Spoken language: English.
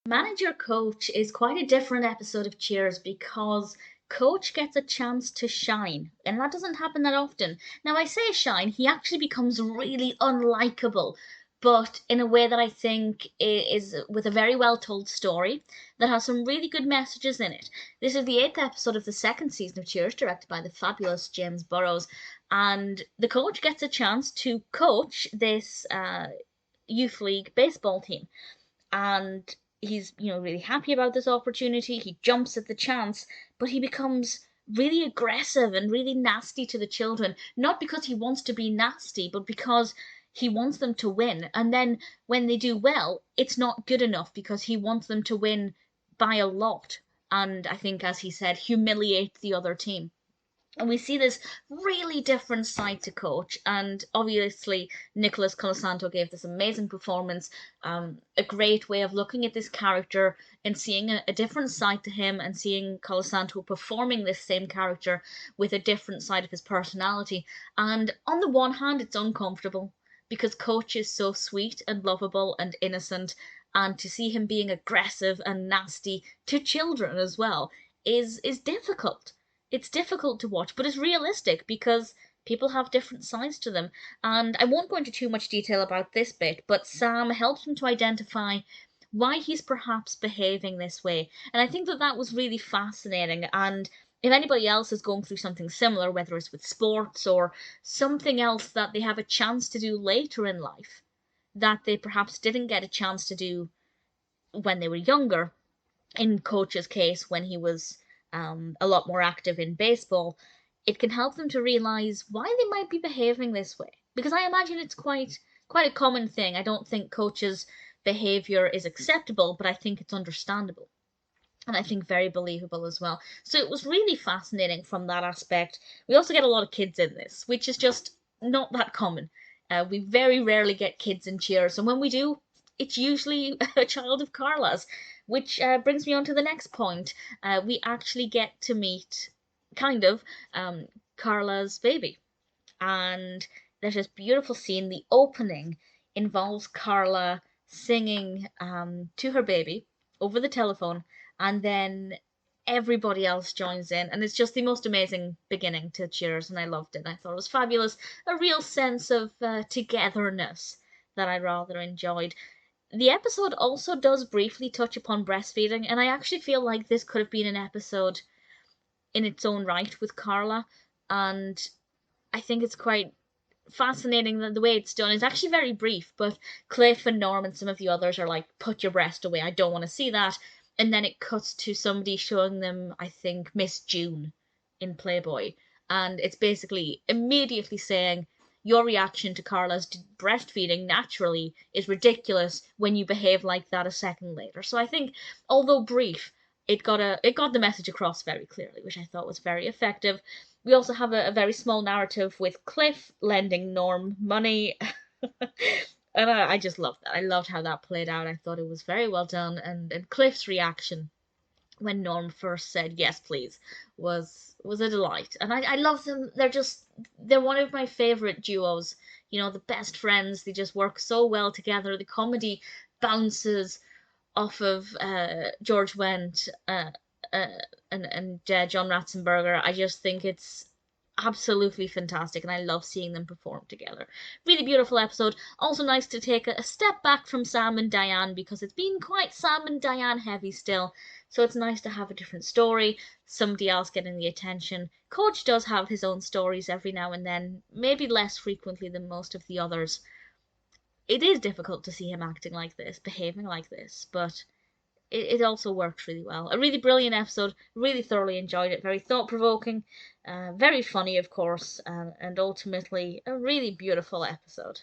Manager Coach is quite a different episode of Cheers because Coach gets a chance to shine, and that doesn't happen that often. Now, I say shine, he actually becomes really unlikable, but in a way that I think is with a very well told story that has some really good messages in it. This is the 8th episode of the 2nd season of Cheers, directed by the fabulous James Burrows, and the coach gets a chance to coach this youth league baseball team. And he's really happy about this opportunity. He jumps at the chance, but he becomes really aggressive and really nasty to the children, not because he wants to be nasty, but because he wants them to win. And then when they do well, it's not good enough because he wants them to win by a lot, and I think, as he said, humiliate the other team. And we see this really different side to Coach, and obviously Nicholas Colasanto gave this amazing performance, a great way of looking at this character and seeing a different side to him, and seeing Colasanto performing this same character with a different side of his personality. And on the one hand, it's uncomfortable because Coach is so sweet and lovable and innocent, and to see him being aggressive and nasty to children as well is difficult. It's difficult to watch, but it's realistic because people have different sides to them. And I won't go into too much detail about this bit, but Sam helps him to identify why he's perhaps behaving this way. And I think that that was really fascinating. And if anybody else is going through something similar, whether it's with sports or something else that they have a chance to do later in life that they perhaps didn't get a chance to do when they were younger, in Coach's case, when he was a lot more active in baseball, it can help them to realize why they might be behaving this way. Because I imagine it's quite a common thing. I don't think Coach's behavior is acceptable, but I think it's understandable. And I think very believable as well. So it was really fascinating from that aspect. We also get a lot of kids in this, which is just not that common. We very rarely get kids in Cheers, and when we do, it's usually a child of Carla's, which brings me on to the next point. We actually get to meet, kind of, Carla's baby. And there's this beautiful scene. The opening involves Carla singing to her baby over the telephone, and then everybody else joins in, and it's just the most amazing beginning to Cheers, and I loved it. I thought it was fabulous. A real sense of togetherness that I rather enjoyed. The episode also does briefly touch upon breastfeeding, and I actually feel like this could have been an episode in its own right with Carla, and I think it's quite fascinating that the way it's done is actually very brief, but Cliff and Norm and some of the others are like, put your breast away, I don't want to see that. And then it cuts to somebody showing them, I think, Miss June in Playboy. And it's basically immediately saying, your reaction to Carla's breastfeeding naturally is ridiculous when you behave like that a second later. So I think, although brief, it got the message across very clearly, which I thought was very effective. We also have a very small narrative with Cliff lending Norm money. And I just loved that. I loved how that played out. I thought it was very well done. And Cliff's reaction when Norm first said yes please was a delight. And I love them. They're one of my favourite duos. The best friends. They just work so well together. The comedy bounces off of George Wendt and John Ratzenberger. I just think it's absolutely fantastic, and I love seeing them perform together. Really beautiful episode. Also nice to take a step back from Sam and Diane, because it's been quite Sam and Diane heavy still. So it's nice to have a different story, somebody else getting the attention. Coach does have his own stories every now and then, maybe less frequently than most of the others. It is difficult to see him acting like this, behaving like this, but it also worked really well. A really brilliant episode, really thoroughly enjoyed it, very thought-provoking, very funny, of course, and ultimately a really beautiful episode.